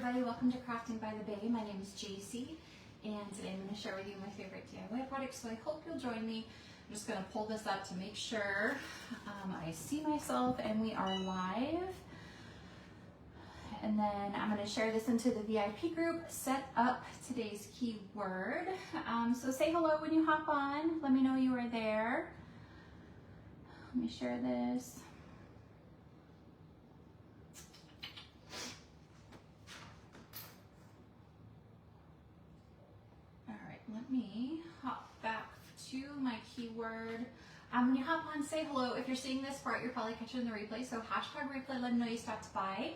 everybody, welcome to Crafting by the Bay. My name is JC, and today I'm going to share with you my favorite DIY products, so I hope you'll join me. I'm just going to pull this up to make sure I see myself and we are live. And then I'm going to share this into the VIP group, set up today's keyword. So say hello when you hop on, let me know you are there. Let me share this. Let me hop back to my keyword. When you hop on, say hello. If you're seeing this part, you're probably catching the replay, so hashtag replay, let me know you stopped by.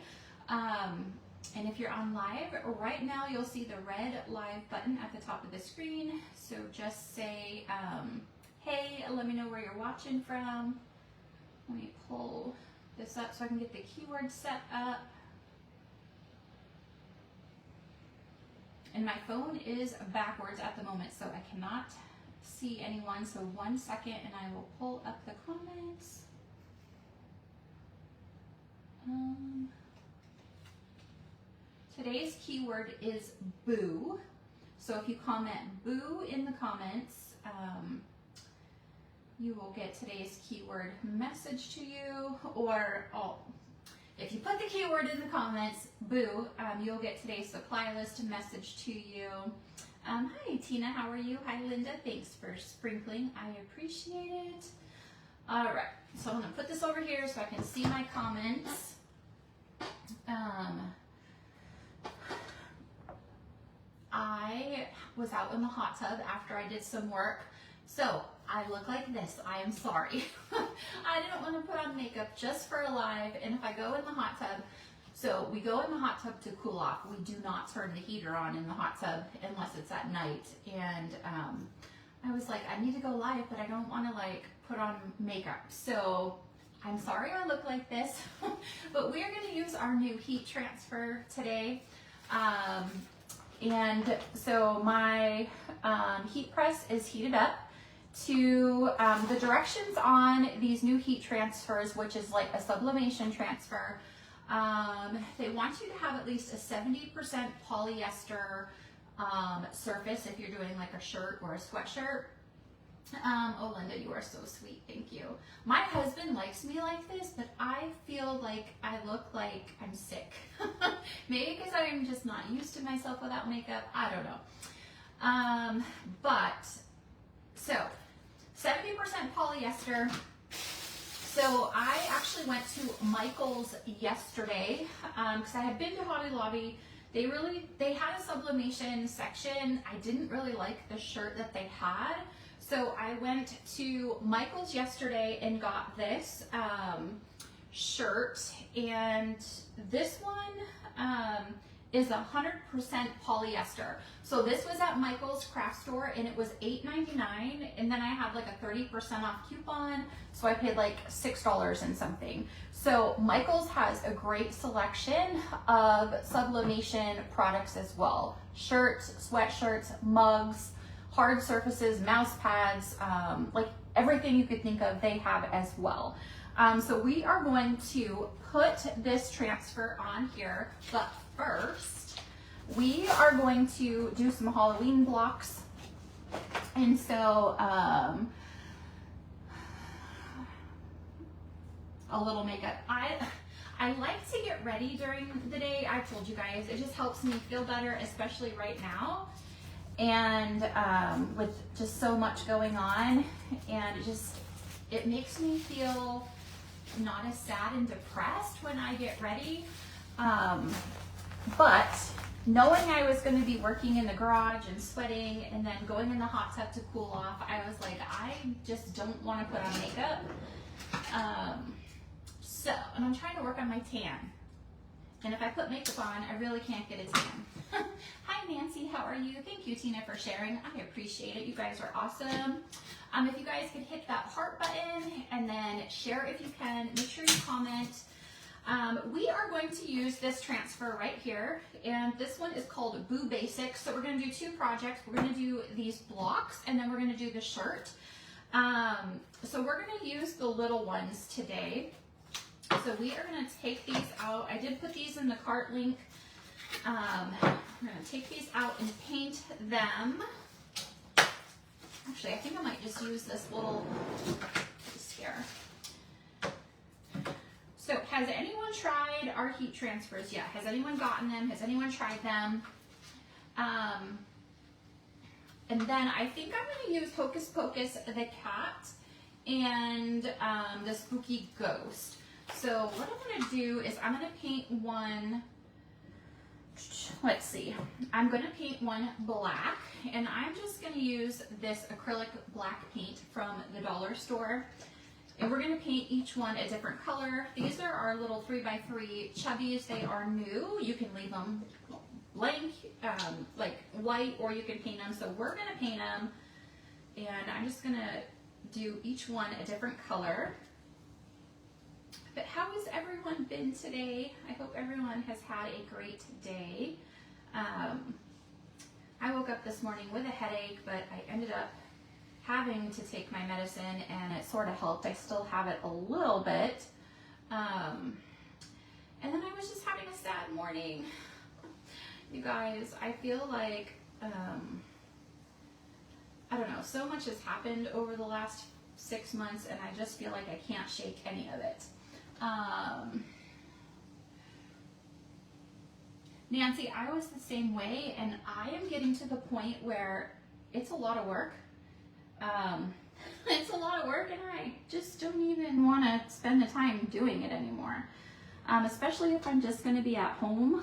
And if you're on live, right now you'll see the red live button at the top of the screen. So just say, hey, let me know where you're watching from. Let me pull this up so I can get the keyword set up. And my phone is backwards at the moment, so I cannot see anyone. So 1 second and I will pull up the comments. Today's keyword is boo. So if you comment boo in the comments, you will get today's keyword message to you, or if you put the keyword in the comments, boo, you'll get today's supply list message to you. Hi Tina, how are you? Hi Linda, thanks for sprinkling. I appreciate it. All right, so I'm gonna put this over here so I can see my comments. I was out in the hot tub after I did some work. So I look like this, I am sorry. I didn't want to put on makeup just for a live, and if I go in the hot tub, so we go in the hot tub to cool off. We do not turn the heater on in the hot tub unless it's at night. And I was like, I need to go live, but I don't want to like put on makeup. So I'm sorry I look like this, but we are going to use our new heat transfer today. And so my heat press is heated up to the directions on these new heat transfers, which is like a sublimation transfer. They want you to have at least a 70% polyester surface if you're doing like a shirt or a sweatshirt. Oh, Linda, you are so sweet. Thank you. My husband likes me like this, but I feel like I look like I'm sick. Maybe because I'm just not used to myself without makeup. I don't know. But so 70% polyester. So I actually went to Michael's yesterday because I had been to Hobby Lobby. They had a sublimation section. I didn't really like the shirt that they had. So I went to Michael's yesterday and got this shirt, and this one is 100% polyester. So this was at Michael's craft store and it was $8.99, and then I had like a 30% off coupon, so I paid like $6 and something. So Michael's has a great selection of sublimation products as well. Shirts, sweatshirts, mugs, hard surfaces, mouse pads, like everything you could think of, they have as well. So we are going to put this transfer on here, but first we are going to do some Halloween blocks. And so a little makeup. I like to get ready during the day. I told you guys, it just helps me feel better, especially right now. And with just so much going on, and it makes me feel not as sad and depressed when I get ready. But knowing I was going to be working in the garage and sweating and then going in the hot tub to cool off, I was like, I just don't want to put on makeup. And I'm trying to work on my tan. And if I put makeup on, I really can't get a tan. Hi Nancy, how are you? Thank you Tina for sharing. I appreciate it. You guys are awesome. If you guys could hit that heart button and then share if you can. Make sure you comment. We are going to use this transfer right here, and this one is called Boo Basics. So we're going to do two projects. We're going to do these blocks, and then we're going to do the shirt. So we're going to use the little ones today. So we are going to take these out. I did put these in the cart link I'm gonna take these out and paint them. Actually, I think I might just use this little piece here. So has anyone tried our heat transfers yet? Has anyone gotten them? Has anyone tried them? And then I think I'm going to use Hocus Pocus the cat and the spooky ghost. So what I'm going to do is I'm going to paint one, let's see, I'm going to paint one black, and I'm just going to use this acrylic black paint from the dollar store. And we're going to paint each one a different color. These are our little 3x3 chubbies. They are new. You can leave them blank, like white, or you can paint them. So we're going to paint them, and I'm just going to do each one a different color. But how has everyone been today? I hope everyone has had a great day. I woke up this morning with a headache, but I ended up having to take my medicine, and it sort of helped. I still have it a little bit. And then I was just having a sad morning. You guys, I feel like, I don't know, so much has happened over the last 6 months, and I just feel like I can't shake any of it. Nancy, I was the same way, and I am getting to the point where it's a lot of work. It's a lot of work, and I just don't even want to spend the time doing it anymore. Especially if I'm just going to be at home.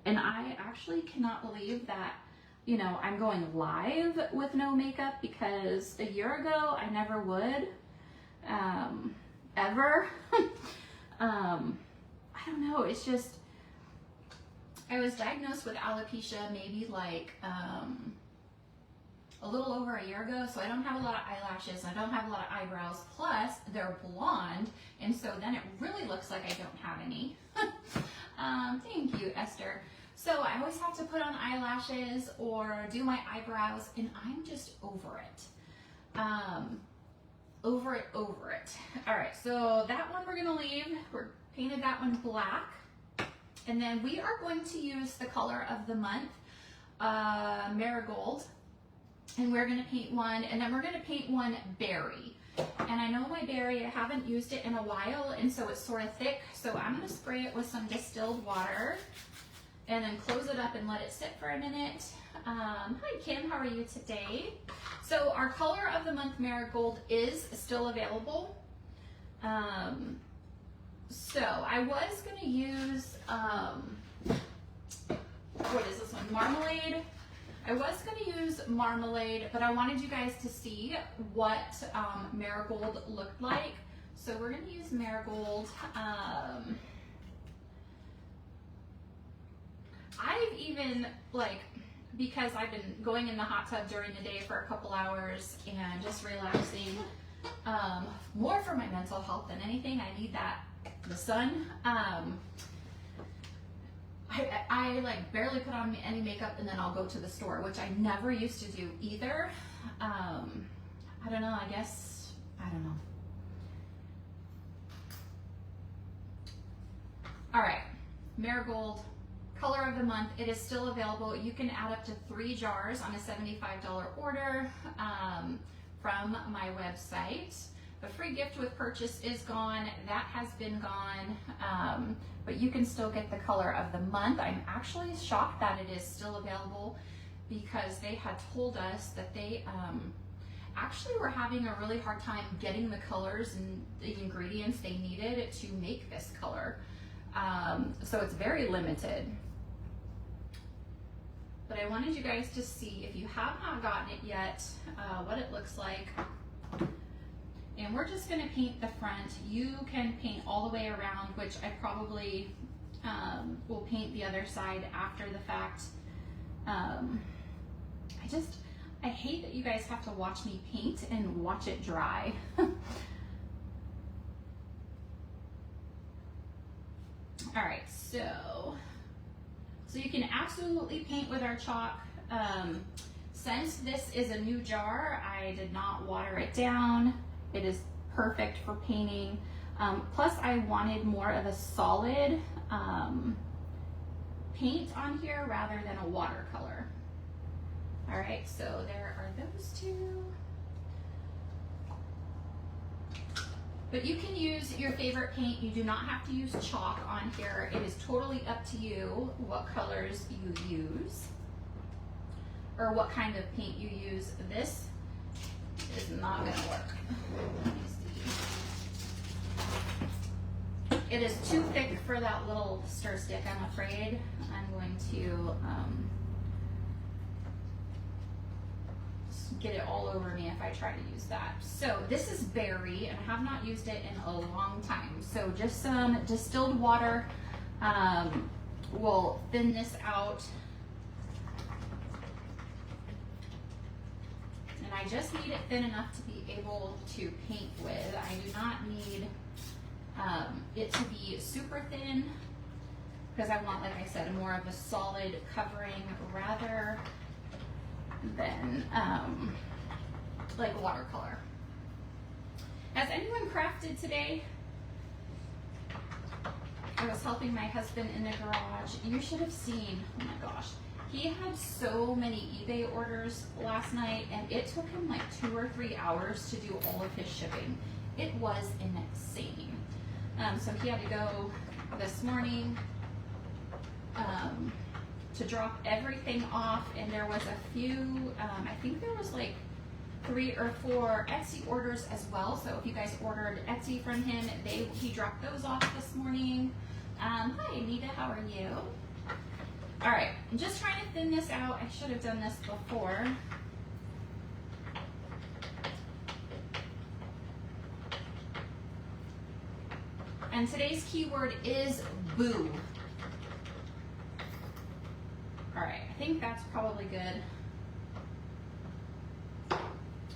And I actually cannot believe that, you know, I'm going live with no makeup, because a year ago I never would, ever. I don't know, it's just, I was diagnosed with alopecia maybe like, a little over a year ago, so I don't have a lot of eyelashes, I don't have a lot of eyebrows, plus they're blonde, and so then it really looks like I don't have any. Thank you, Esther. So I always have to put on eyelashes or do my eyebrows, and I'm just over it. Over it. All right, so that one we're gonna leave. We're painted that one black. And then we are going to use the color of the month, Marigold. And we're gonna paint one, and then we're gonna paint one berry. And I know my berry, I haven't used it in a while, and so it's sort of thick. So I'm gonna spray it with some distilled water and then close it up and let it sit for a minute. Hi Kim, how are you today? So our color of the month, Marigold, is still available. So I was gonna use, what is this one, Marmalade. I was gonna use Marmalade, but I wanted you guys to see what Marigold looked like. So we're gonna use Marigold. I've even, like, because I've been going in the hot tub during the day for a couple hours and just relaxing, more for my mental health than anything. I need that, the sun. I like barely put on any makeup, and then I'll go to the store, which I never used to do either. I don't know, I guess, I don't know. All right, Marigold, color of the month. It is still available. You can add up to 3 jars on a $75 order from my website. The free gift with purchase is gone. That has been gone, but you can still get the color of the month. I'm actually shocked that it is still available, because they had told us that they actually were having a really hard time getting the colors and the ingredients they needed to make this color. So it's very limited. But I wanted you guys to see, if you have not gotten it yet, what it looks like. And we're just gonna paint the front. You can paint all the way around, which I probably will paint the other side after the fact. I hate that you guys have to watch me paint and watch it dry. All right, so you can absolutely paint with our chalk. Since this is a new jar, I did not water it down. It is perfect for painting. Plus I wanted more of a solid paint on here rather than a watercolor. All right, so there are those two. But you can use your favorite paint. You do not have to use chalk on here. It is totally up to you what colors you use or what kind of paint you use. This is not gonna work. Let me see. It is too thick for that little stir stick, I'm afraid. I'm going to get it all over me if I try to use that. So this is berry, and I have not used it in a long time. So just some distilled water will thin this out. And I just need it thin enough to be able to paint with. I do not need it to be super thin because I want, like I said, more of a solid covering rather than like watercolor. Has anyone crafted today? I was helping my husband in the garage. You should have seen, oh my gosh, he had so many eBay orders last night, and it took him like 2 or 3 hours to do all of his shipping. It was insane. So he had to go this morning to drop everything off, and there was a few, I think there was like 3 or 4 Etsy orders as well. So if you guys ordered Etsy from him, he dropped those off this morning. Hi Anita, how are you? All right, I'm just trying to thin this out. I should have done this before. And today's keyword is boo. All right, I think that's probably good.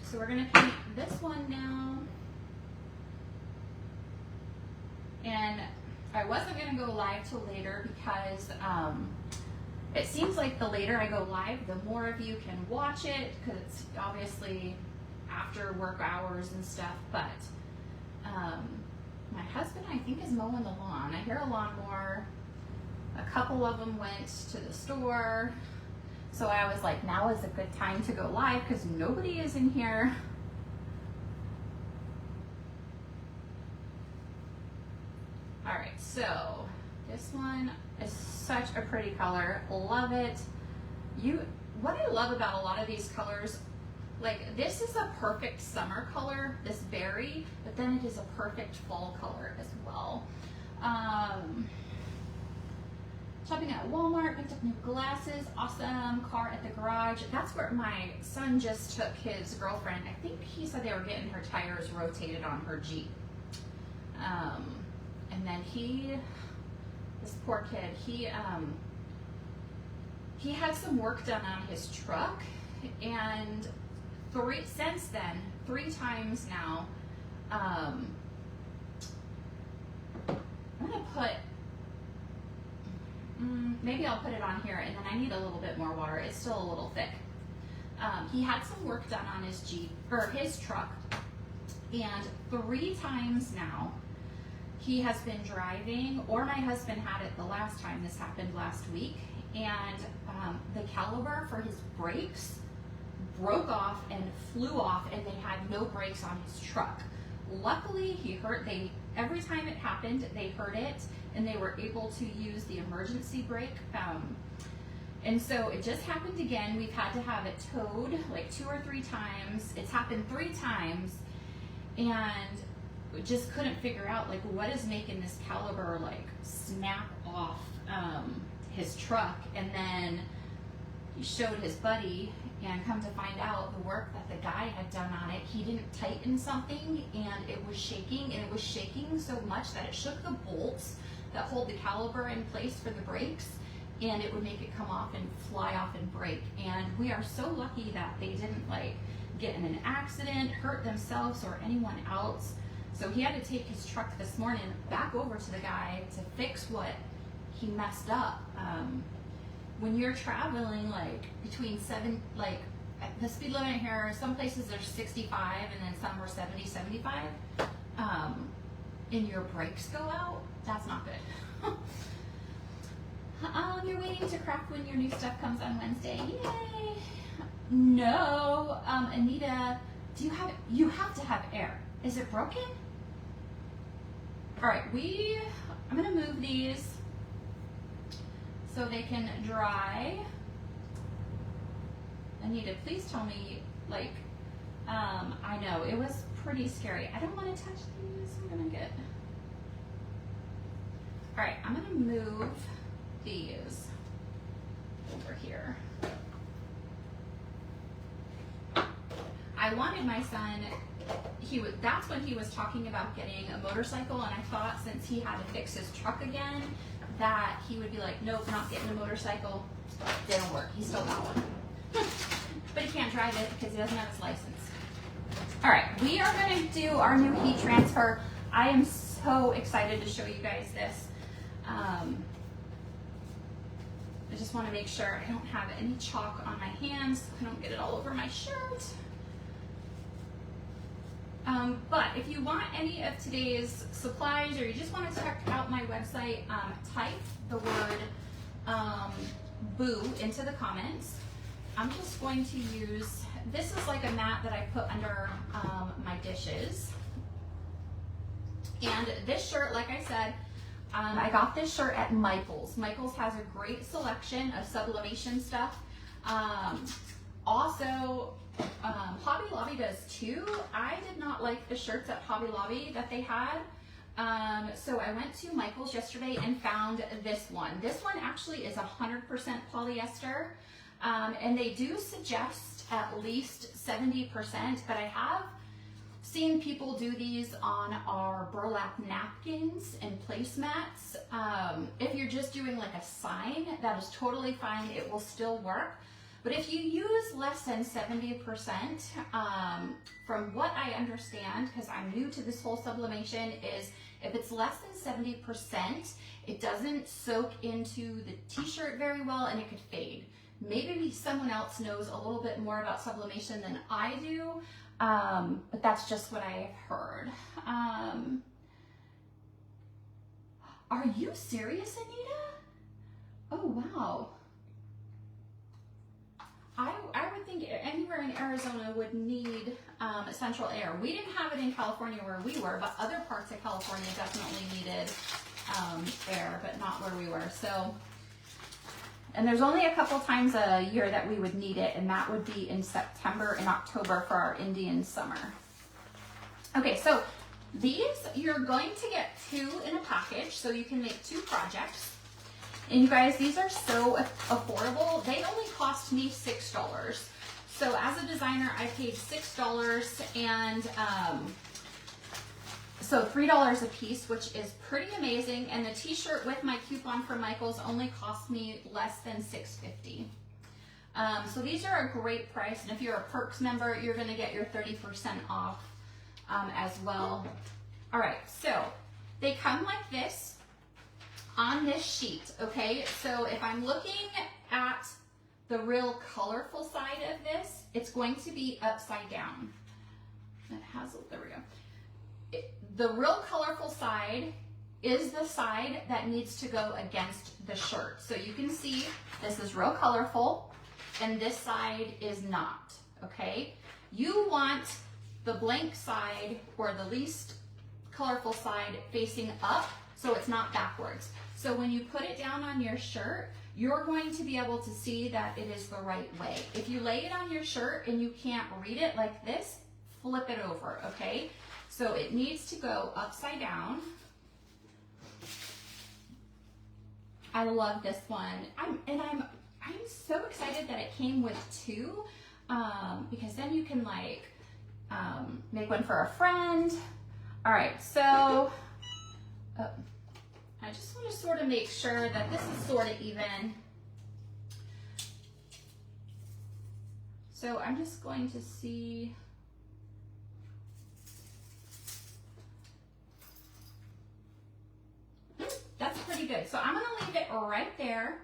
So we're gonna paint this one now. And I wasn't gonna go live till later because it seems like the later I go live, the more of you can watch it, because it's obviously after work hours and stuff. But my husband, I think, is mowing the lawn. I hear a lawnmower. A couple of them went to the store. So I was like, now is a good time to go live because nobody is in here. All right, so this one is such a pretty color. Love it. What I love about a lot of these colors, like this is a perfect summer color, this berry, but then it is a perfect fall color as well. Shopping at Walmart, picked up new glasses, awesome, car at the garage. That's where my son just took his girlfriend. I think he said they were getting her tires rotated on her Jeep. And then this poor kid, he had some work done on his truck, and since then, 3 times now, I'm gonna put, maybe I'll put it on here, and then I need a little bit more water. It's still a little thick. He had some work done on his Jeep, or his truck, and 3 times now, he has been driving, or my husband had it the last time this happened last week, and the caliper for his brakes broke off and flew off, and they had no brakes on his truck. Luckily, every time it happened, they heard it, and they were able to use the emergency brake. And so it just happened again. We've had to have it towed like 2 or 3 times. It's happened 3 times, and we just couldn't figure out like what is making this caliper like snap off his truck. And then he showed his buddy, and come to find out the work that the guy had done on it, he didn't tighten something, and it was shaking, and it was shaking so much that it shook the bolts that hold the caliper in place for the brakes, and it would make it come off and fly off and break. And we are so lucky that they didn't like get in an accident, hurt themselves or anyone else. So he had to take his truck this morning back over to the guy to fix what he messed up. When you're traveling like between the speed limit here, some places are 65 and then some are 70, 75, and your brakes go out, that's not good. you're waiting to craft when your new stuff comes on Wednesday. Yay! No, Anita, you have to have air. Is it broken? All right, I'm gonna move these so they can dry. Anita, please tell me, like, I know, it was pretty scary. I don't want to touch these. I'm gonna get... All right, I'm gonna move these over here. I wanted my son, that's when he was talking about getting a motorcycle, and I thought since he had to fix his truck again, that he would be like, nope, not getting a motorcycle. Didn't work, he still got one. But he can't drive it because he doesn't have his license. All right, we are gonna do our new heat transfer. I am so excited to show you guys this. I just wanna make sure I don't have any chalk on my hands, so I don't get it all over my shirt. But if you want any of today's supplies, or you just want to check out my website, type the word boo into the comments. I'm just going to use, this is like a mat that I put under my dishes. And this shirt, like I said, I got this shirt at Michael's. Michael's has a great selection of sublimation stuff. Also, Hobby Lobby does too. I did not like the shirts at Hobby Lobby that they had. So I went to Michael's yesterday and found this one. This one actually is 100% polyester. And they do suggest at least 70%, but I have seen people do these on our burlap napkins and placemats. If you're just doing like a sign, that is totally fine. It will still work. But if you use less than 70%, from what I understand, because I'm new to this whole sublimation, is if it's less than 70%, it doesn't soak into the t-shirt very well and it could fade. Maybe someone else knows a little bit more about sublimation than I do, but that's just what I have heard. Are you serious, Anita? Oh, wow. I would think anywhere in Arizona would need central air. We didn't have it in California where we were, but other parts of California definitely needed air, but not where we were. So, and there's only a couple times a year that we would need it, and that would be in September and October for our Indian summer. Okay, so these, you're going to get 2 in a package, so you can make 2 projects. And you guys, these are so affordable. They only cost me $6. So as a designer, I paid $6 and so $3 a piece, which is pretty amazing. And the t-shirt with my coupon from Michael's only cost me less than $6.50. So these are a great price. And if you're a Perks member, you're gonna get your 30% off as well. All right, so they come like this on this sheet, okay? So if I'm looking at the real colorful side of this, it's going to be upside down. It has, there we go. The real colorful side is the side that needs to go against the shirt. So you can see this is real colorful and this side is not, okay? You want the blank side or the least colorful side facing up so it's not backwards. So when you put it down on your shirt, you're going to be able to see that it is the right way. If you lay it on your shirt and you can't read it like this, flip it over, okay? So it needs to go upside down. I love this one. I'm so excited that it came with 2, because then you can like make one for a friend. All right, so I just want to sort of make sure that this is sort of even. So I'm just going to see. That's pretty good. So I'm going to leave it right there.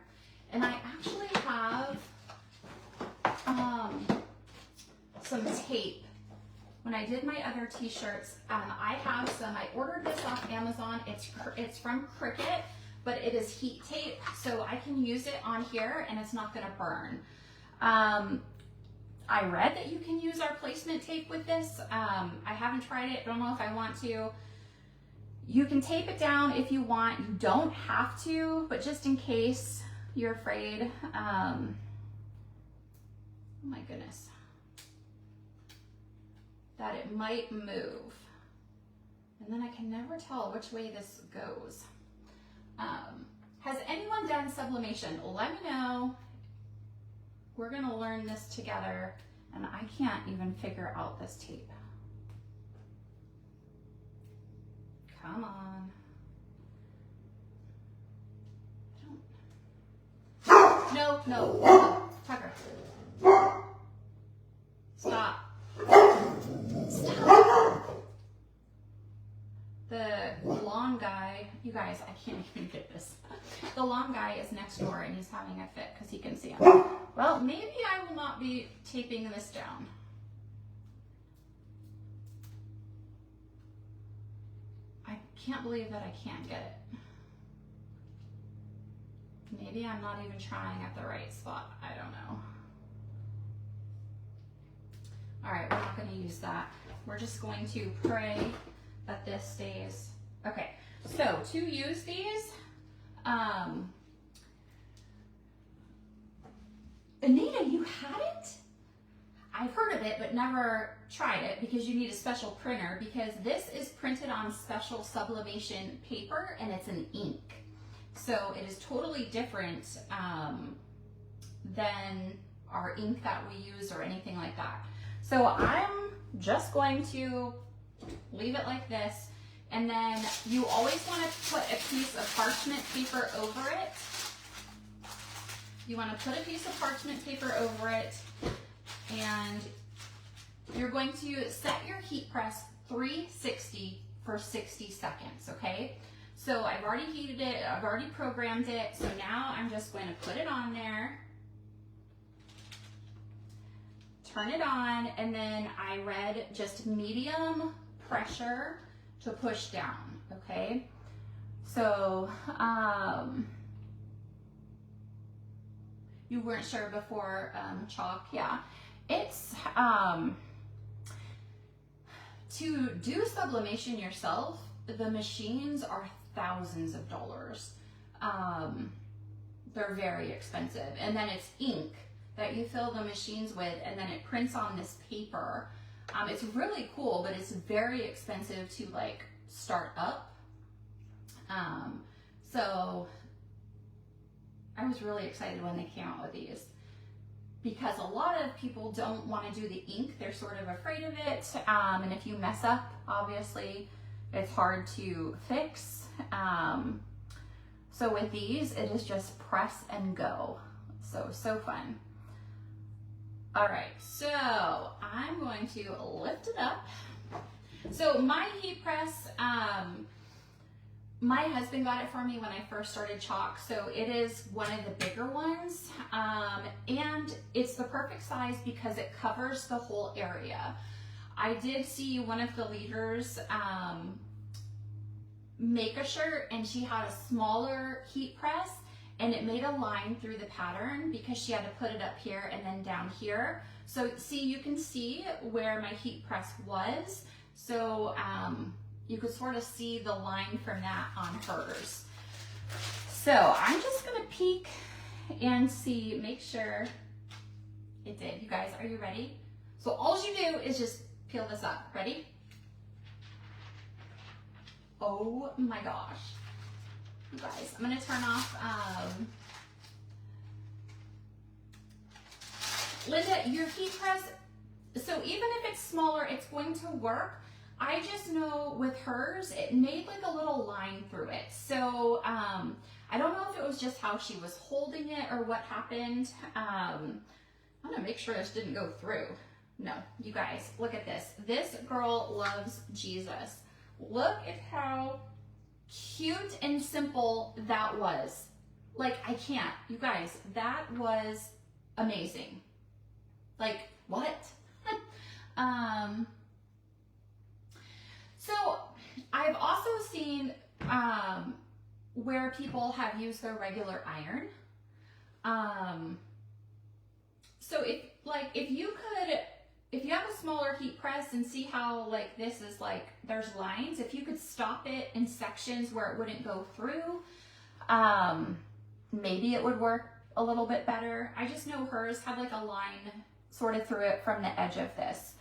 And I actually have some tape. When I did my other t-shirts, I have some. I ordered this off Amazon. It's from Cricut, but it is heat tape, so I can use it on here and it's not gonna burn. I read that you can use our placement tape with this. I haven't tried it, don't know if I want to. You can tape it down if you want. You don't have to, but just in case you're afraid. Oh my goodness. That it might move. And then I can never tell which way this goes. Has anyone done sublimation? Let me know. We're gonna learn this together, and I can't even figure out this tape. Come on. No, no, Tucker. Stop. Stop. The long guy, you guys, I can't even get this. The long guy is next door and he's having a fit because he can see him. Well, maybe I will not be taping this down. I can't believe that I can't get it. Maybe I'm not even trying at the right spot. I don't know. All right, we're not going to use that. We're just going to pray that this stays. Okay, so to use these, Anita, you had it? I've heard of it, but never tried it because you need a special printer, because this is printed on special sublimation paper and it's an ink. So it is totally different than our ink that we use or anything like that. So I'm just going to leave it like this, and then you always want to put a piece of parchment paper over it. You want to put a piece of parchment paper over it, and you're going to set your heat press 360 for 60 seconds, okay? So I've already heated it, I've already programmed it, so now I'm just going to put it on there, turn it on, and then I read just medium pressure to push down, okay? So, you weren't sure before, Chalk, yeah. It's, to do sublimation yourself, the machines are thousands of dollars. They're very expensive. And then it's ink that you fill the machines with, and then it prints on this paper. It's really cool, but it's very expensive to like start up. So I was really excited when they came out with these, because a lot of people don't want to do the ink. They're sort of afraid of it. And if you mess up, obviously it's hard to fix. So with these, it is just press and go. So fun. All right, so I'm going to lift it up. So my heat press, my husband got it for me when I first started Chalk, so it is one of the bigger ones, and it's the perfect size because it covers the whole area. I did see one of the leaders make a shirt, and she had a smaller heat press, and it made a line through the pattern because she had to put it up here and then down here. So see, you can see where my heat press was. So you could sort of see the line from that on hers. So I'm just gonna peek and see, make sure it did. You guys, are you ready? So all you do is just peel this up. Ready? Oh my gosh. You guys, I'm gonna turn off, Linda, your heat press, so even if it's smaller, it's going to work. I just know with hers, it made like a little line through it. So I don't know if it was just how she was holding it or what happened. I'm gonna make sure this didn't go through. No, you guys, look at this. This girl loves Jesus. Look at how cute and simple that was. Like, I can't, you guys, that was amazing. Like, what? So I've also seen where people have used their regular iron. So if you have a smaller heat press and see how like this is like, there's lines, if you could stop it in sections where it wouldn't go through, maybe it would work a little bit better. I just know hers had like a line sort of through it from the edge of this.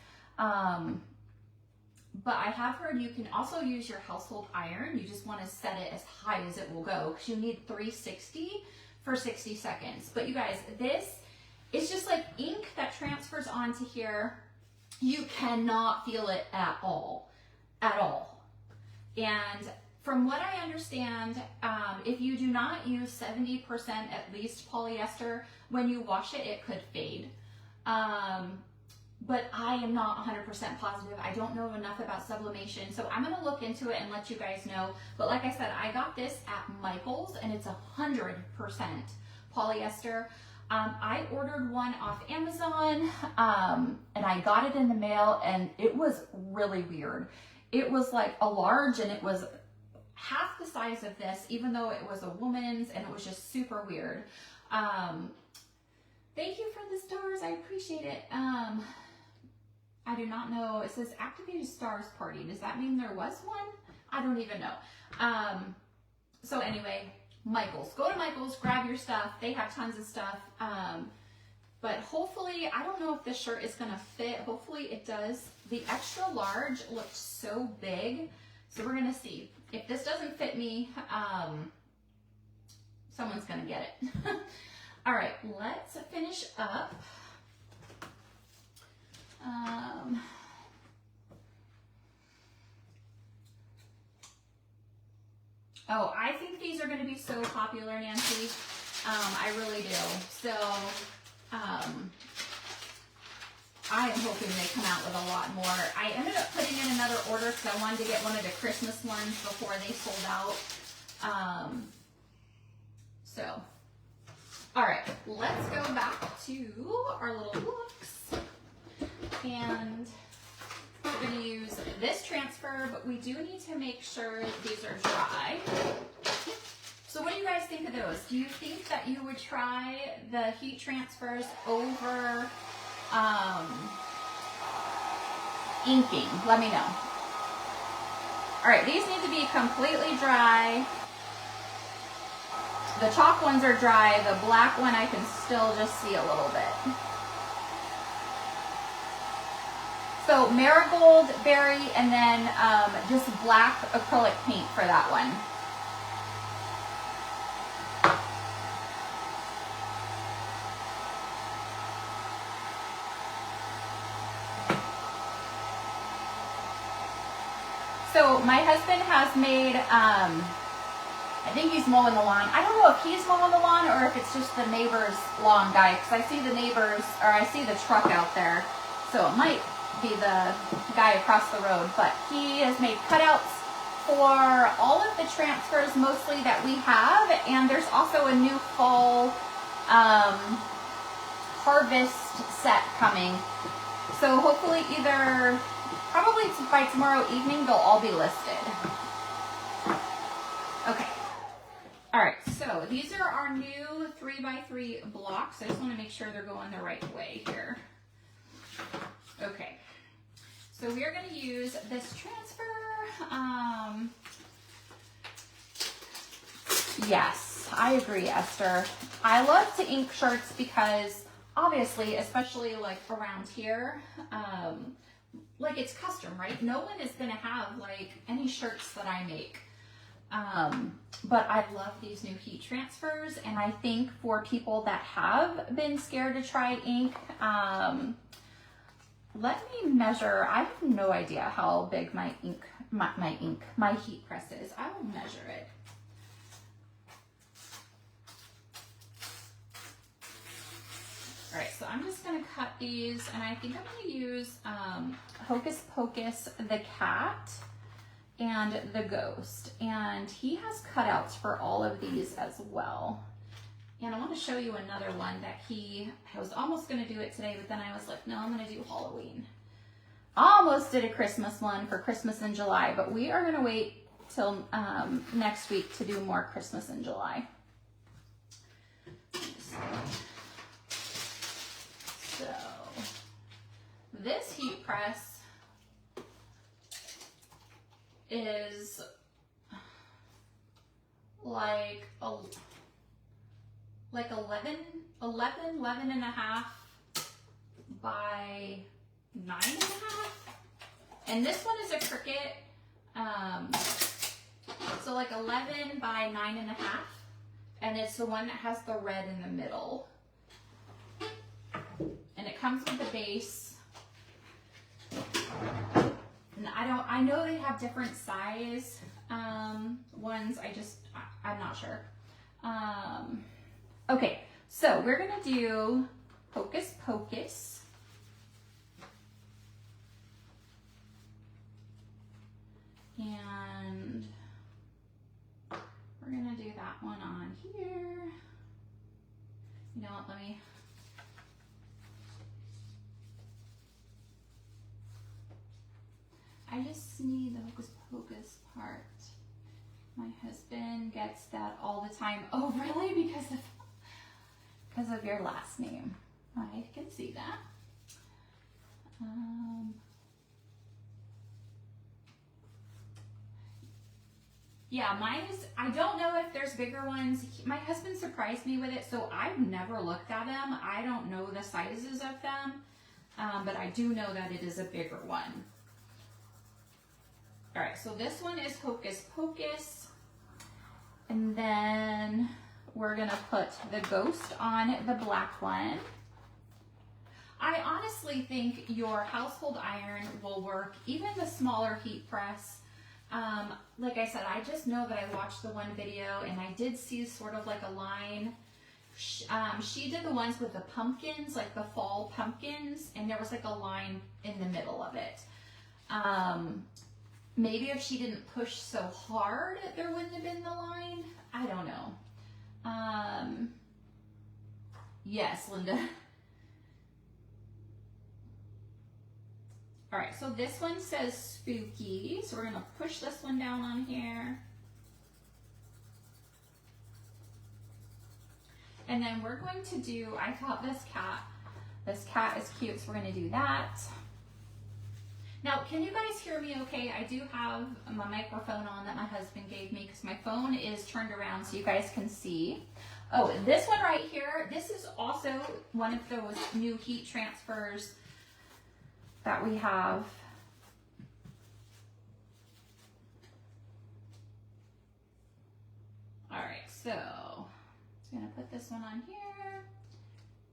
But I have heard you can also use your household iron. You just want to set it as high as it will go because you need 360 for 60 seconds. But you guys, this is just like ink that transfers onto here. You cannot feel it at all, And from what I understand, if you do not use 70% at least polyester, when you wash it, it could fade. But I am not 100% positive. I don't know enough about sublimation, so I'm gonna look into it and let you guys know. But like I said, I got this at Michael's and it's 100% polyester. I ordered one off Amazon and I got it in the mail and it was really weird. It was like a large and it was half the size of this, even though it was a woman's, and it was just super weird. Thank you for the stars, I appreciate it. I do not know, it says activated stars party. Does that mean there was one? I don't even know. So anyway, Michael's, go to Michael's, grab your stuff. They have tons of stuff. But hopefully, I don't know if this shirt is gonna fit. Hopefully it does. The extra large looked so big. So we're gonna see. If this doesn't fit me, someone's gonna get it. All right, let's finish up. Oh, I think these are going to be so popular, Nancy. I really do. So, I am hoping they come out with a lot more. I ended up putting in another order because I wanted to get one of the Christmas ones before they sold out. So, all right, let's go back to our little books. And we're going to use this transfer, but we do need to make sure these are dry. So what do you guys think of those? Do you think that you would try the heat transfers over inking? Let me know. All right, these need to be completely dry. The chalk ones are dry. The black one I can still just see a little bit. So marigold berry and then just black acrylic paint for that one. So my husband has made, I think he's mowing the lawn. I don't know if he's mowing the lawn or if it's just the neighbor's lawn guy, because I see the neighbors, or I see the truck out there. So it might be the guy across the road, but he has made cutouts for all of the transfers mostly that we have, and there's also a new fall harvest set coming. So hopefully either, probably by tomorrow evening, they'll all be listed. Okay. All right, so these are our new 3x3 blocks. I just want to make sure they're going the right way here. Okay. So we are going to use this transfer. Yes, I agree, Esther. I love to ink shirts because obviously, especially like around here, like it's custom, right? No one is going to have like any shirts that I make. But I love these new heat transfers, and I think for people that have been scared to try ink, let me measure. I have no idea how big my heat press is. I will measure it. All right, so I'm just gonna cut these, and I think I'm gonna use Hocus Pocus, the cat, and the ghost. And he has cutouts for all of these as well. And I want to show you another one that I was almost going to do it today, but then I was like, no, I'm going to do Halloween. Almost did a Christmas one for Christmas in July, but we are going to wait till next week to do more Christmas in July. So this heat press is like 11 and a half by 9 and a half. And this one is a Cricut, so like 11 by 9 and a half. And it's the one that has the red in the middle. And it comes with a base. And I know they have different size ones. I'm not sure. Okay, so we're gonna do Hocus Pocus. And we're gonna do that one on here. You know what, I just need the Hocus Pocus part. My husband gets that all the time. Oh, really? Because of your last name. I can see that. Yeah, mine is, I don't know if there's bigger ones. My husband surprised me with it, so I've never looked at them. I don't know the sizes of them, but I do know that it is a bigger one. All right, so this one is Hocus Pocus. And then we're gonna put the ghost on the black one. I honestly think your household iron will work, even the smaller heat press. Like I said, I just know that I watched the one video and I did see sort of like a line. She did the ones with the pumpkins, like the fall pumpkins, and there was like a line in the middle of it. Maybe if she didn't push so hard, there wouldn't have been the line. I don't know. Yes, Linda. All right, so this one says spooky, so we're gonna push this one down on here. And then we're going to do, I thought this cat is cute, so we're gonna do that. Now, can you guys hear me okay? I do have my microphone on that my husband gave me because my phone is turned around so you guys can see. Oh, this one right here, this is also one of those new heat transfers that we have. All right, so I'm gonna put this one on here.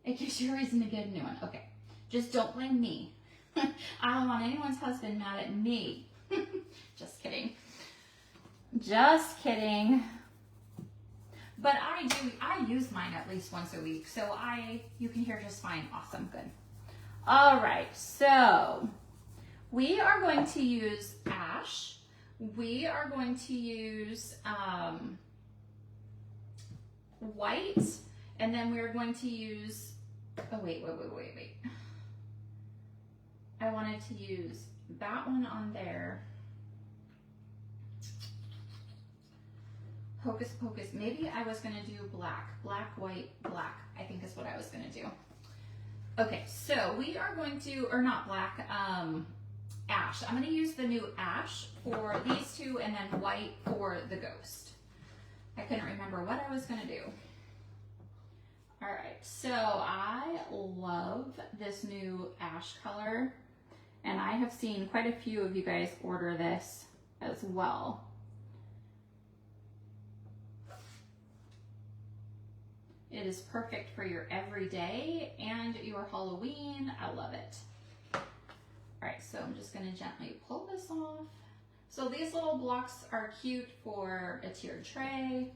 It gives you a reason to get a new one. Okay, just don't blame me. I don't want anyone's husband mad at me. Just kidding. Just kidding. But I use mine at least once a week, so you can hear just fine. Awesome, good. All right, so we are going to use ash. We are going to use white, and then we're going to use, oh wait. I wanted to use that one on there. Hocus Pocus. Maybe I was gonna do black, white, black. I think is what I was gonna do. Okay, so we are going to, or not black, ash. I'm gonna use the new ash for these two and then white for the ghost. I couldn't remember what I was gonna do. All right, so I love this new ash color. And I have seen quite a few of you guys order this as well. It is perfect for your everyday and your Halloween. I love it. All right, so I'm just gonna gently pull this off. So these little blocks are cute for a tiered tray.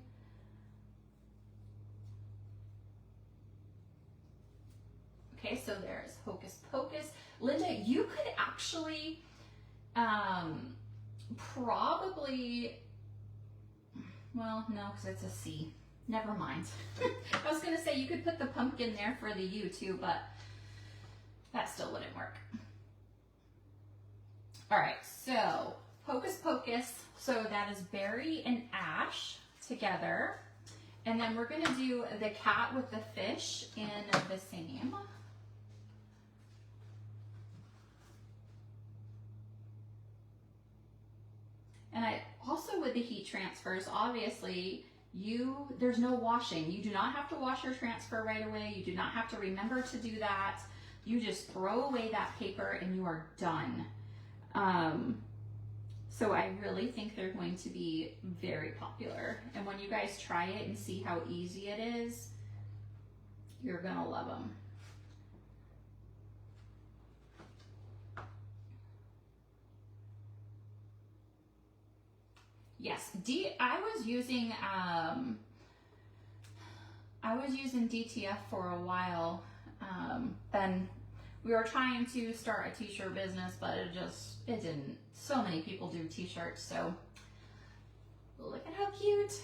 Okay, so there's Hocus Pocus. Linda, you could actually probably, well, no, because it's a C. Never mind. I was going to say you could put the pumpkin there for the U too, but that still wouldn't work. All right, so Hocus Pocus. So that is berry and ash together. And then we're going to do the cat with the fish in the same. And I also, with the heat transfers, obviously there's no washing. You do not have to wash your transfer right away. You do not have to remember to do that. You just throw away that paper and you are done. So I really think they're going to be very popular. And when you guys try it and see how easy it is, you're gonna love them. Yes, I was using DTF for a while. Then we were trying to start a t-shirt business, but it didn't. So many people do t-shirts, so look at how cute.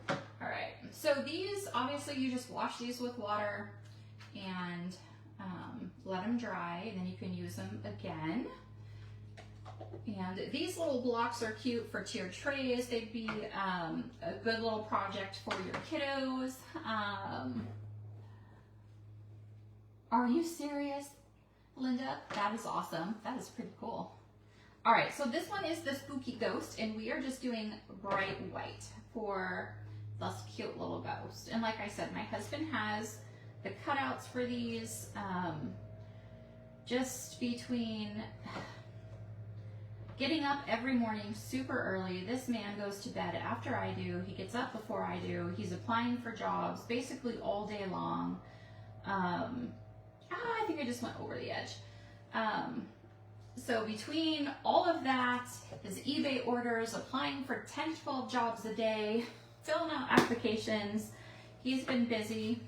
All right, so these, obviously you just wash these with water and let them dry, and then you can use them again. And these little blocks are cute for tiered trays. They'd be a good little project for your kiddos. Are you serious, Linda? That is awesome. That is pretty cool. All right, so this one is the Spooky Ghost, and we are just doing bright white for this cute little ghost. And like I said, my husband has the cutouts for these. Just between getting up every morning super early. This man goes to bed after I do. He gets up before I do. He's applying for jobs basically all day long. I think I just went over the edge. So between all of that, his eBay orders, applying for 10 to 12 jobs a day, filling out applications, he's been busy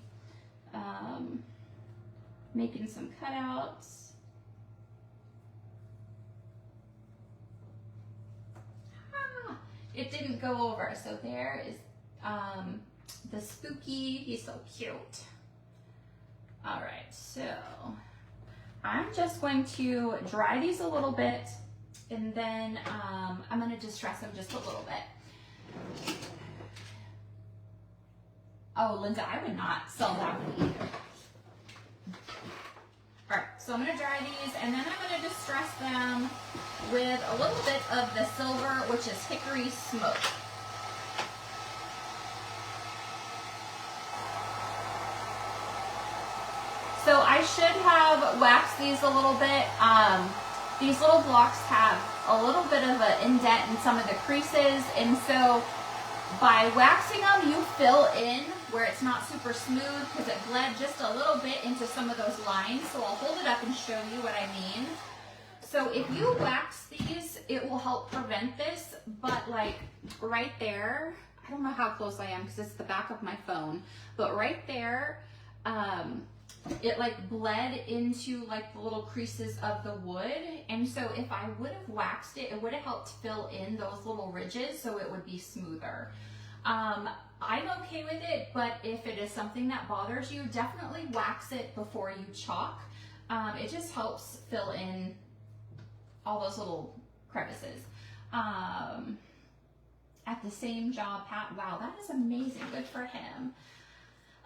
making some cutouts. It didn't go over, so there is the Spooky. He's so cute. All right, so I'm just going to dry these a little bit, and then I'm going to distress them just a little bit. Oh, Linda, I would not sell that one either. All right, so I'm going to dry these, and then I'm going to distress them with a little bit of the silver, which is hickory smoke. So I should have waxed these a little bit. These little blocks have a little bit of an indent in some of the creases, and so by waxing them, you fill in where it's not super smooth because it bled just a little bit into some of those lines. So I'll hold it up and show you what I mean. So if you wax these, it will help prevent this, but like right there, I don't know how close I am because it's the back of my phone, but right there, it like bled into like the little creases of the wood. And so if I would have waxed it, it would have helped fill in those little ridges so it would be smoother. I'm okay with it, but if it is something that bothers you, definitely wax it before you chalk. It just helps fill in all those little crevices. At the same job, Pat, wow, that is amazing. Good for him.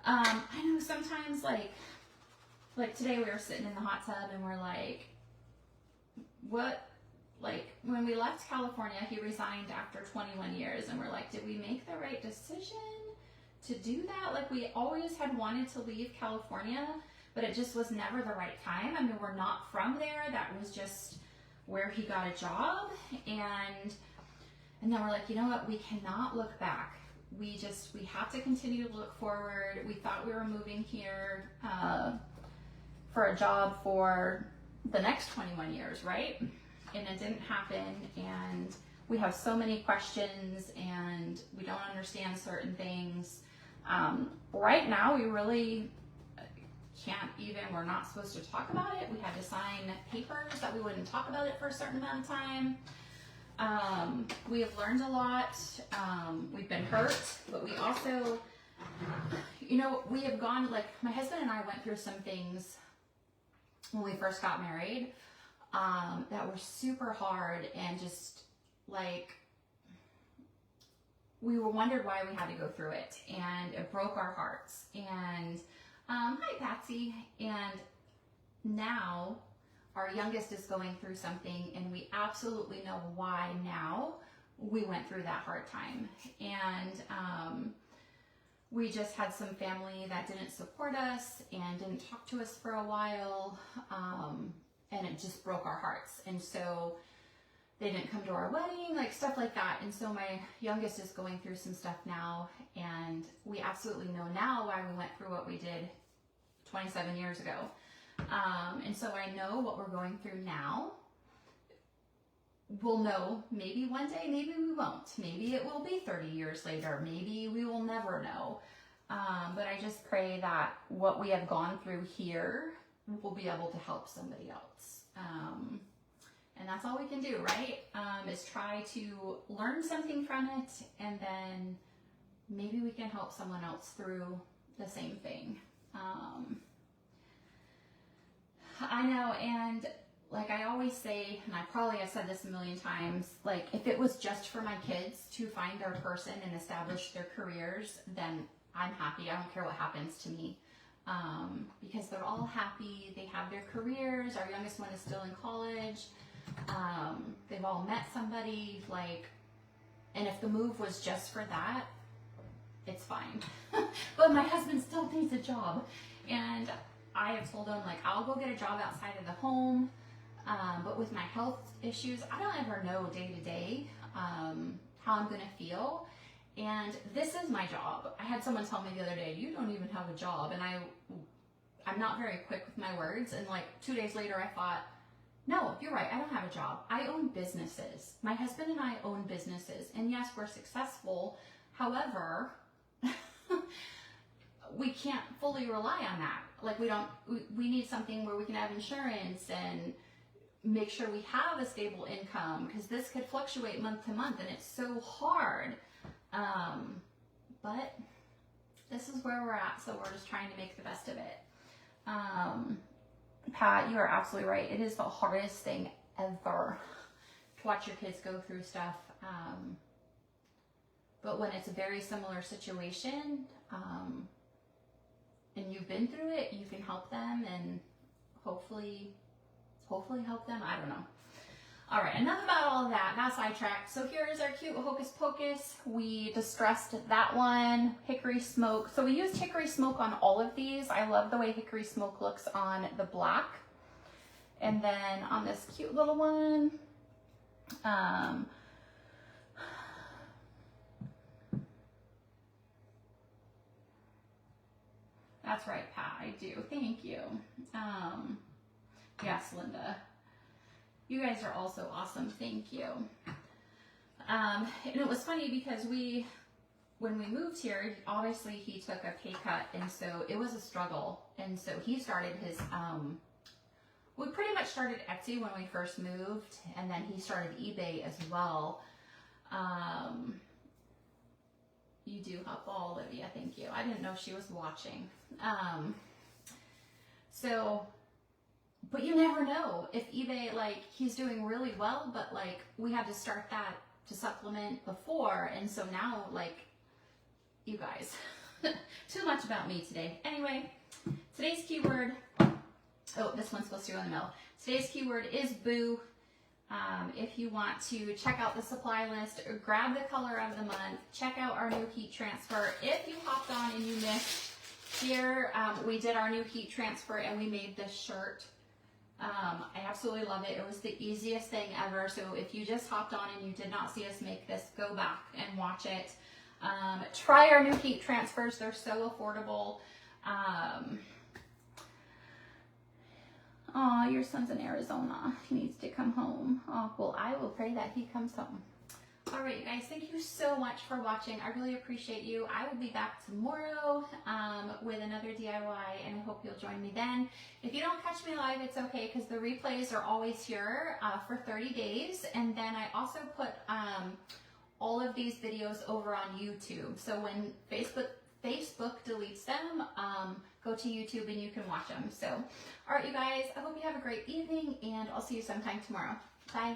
I know sometimes like today we were sitting in the hot tub and we're like, what, like when we left California, he resigned after 21 years and we're like, did we make the right decision to do that? Like we always had wanted to leave California, but it just was never the right time. I mean, we're not from there. That was just where he got a job. And then we're like, you know what? We cannot look back. We have to continue to look forward. We thought we were moving here for a job for the next 21 years, right? And it didn't happen, and we have so many questions and we don't understand certain things. Right now, we really can't even, we're not supposed to talk about it. We had to sign papers that we wouldn't talk about it for a certain amount of time. We have learned a lot. We've been hurt, but we also, you know, we have gone, like my husband and I went through some things when we first got married. that were super hard, and just like, we were wondered why we had to go through it, and it broke our hearts. And hi Patsy. And now our youngest is going through something, and we absolutely know why now we went through that hard time. And we just had some family that didn't support us and didn't talk to us for a while, and it just broke our hearts. And so they didn't come to our wedding, like stuff like that. And so my youngest is going through some stuff now, and we absolutely know now why we went through what we did 27 years ago. And so I know what we're going through now. We'll know maybe one day, maybe we won't. Maybe it will be 30 years later. Maybe we will never know. But I just pray that what we have gone through here will be able to help somebody else. And that's all we can do, right? Is try to learn something from it, and then maybe we can help someone else through the same thing. I know, and like I always say, and I probably have said this a million times, like if it was just for my kids to find their person and establish their careers, then I'm happy. I don't care what happens to me. Because they're all happy, they have their careers. Our youngest one is still in college. They've all met somebody, like, and if the move was just for that, it's fine. But my husband still needs a job, and I have told him, like, I'll go get a job outside of the home, but with my health issues, I don't ever know day to day how I'm gonna feel. And this is my job. I had someone tell me the other day, you don't even have a job. And I'm not very quick with my words. And like 2 days later, I thought, no, you're right. I don't have a job. I own businesses. My husband and I own businesses. And yes, we're successful. However, we can't fully rely on that. Like we need something where we can have insurance and make sure we have a stable income, because this could fluctuate month to month and it's so hard. But this is where we're at, so we're just trying to make the best of it. Pat, you are absolutely right. It is the hardest thing ever to watch your kids go through stuff. But when it's a very similar situation, and you've been through it, you can help them and hopefully help them. I don't know. All right, enough about all of that. Not sidetracked. So here is our cute Hocus Pocus. We distressed that one. Hickory smoke. So we used hickory smoke on all of these. I love the way hickory smoke looks on the black. And then on this cute little one, that's right, Pat, I do. Thank you. Yes, Linda. You guys are also awesome. Thank you. And it was funny because when we moved here, obviously he took a pay cut, and so it was a struggle. And so he started his, we pretty much started Etsy when we first moved, and then he started eBay as well. You do helpful, Olivia. Thank you. I didn't know she was watching. But you never know if eBay, like, he's doing really well, but like we had to start that to supplement before, and so now, like, you guys, too much about me today. Anyway, today's keyword, oh, this one's supposed to go in the middle. Today's keyword is boo. If you want to check out the supply list, or grab the color of the month, check out our new heat transfer. If you hopped on and you missed here, we did our new heat transfer and we made this shirt. I absolutely love it. It was the easiest thing ever. So if you just hopped on and you did not see us make this, go back and watch it. Try our new heat transfers. They're so affordable. Oh, your son's in Arizona. He needs to come home. Oh, well, I will pray that he comes home. All right, you guys, thank you so much for watching. I really appreciate you. I will be back tomorrow with another DIY, and I hope you'll join me then. If you don't catch me live, it's okay, because the replays are always here for 30 days. And then I also put all of these videos over on YouTube. So when Facebook deletes them, go to YouTube and you can watch them. So, all right, you guys, I hope you have a great evening, and I'll see you sometime tomorrow. Bye.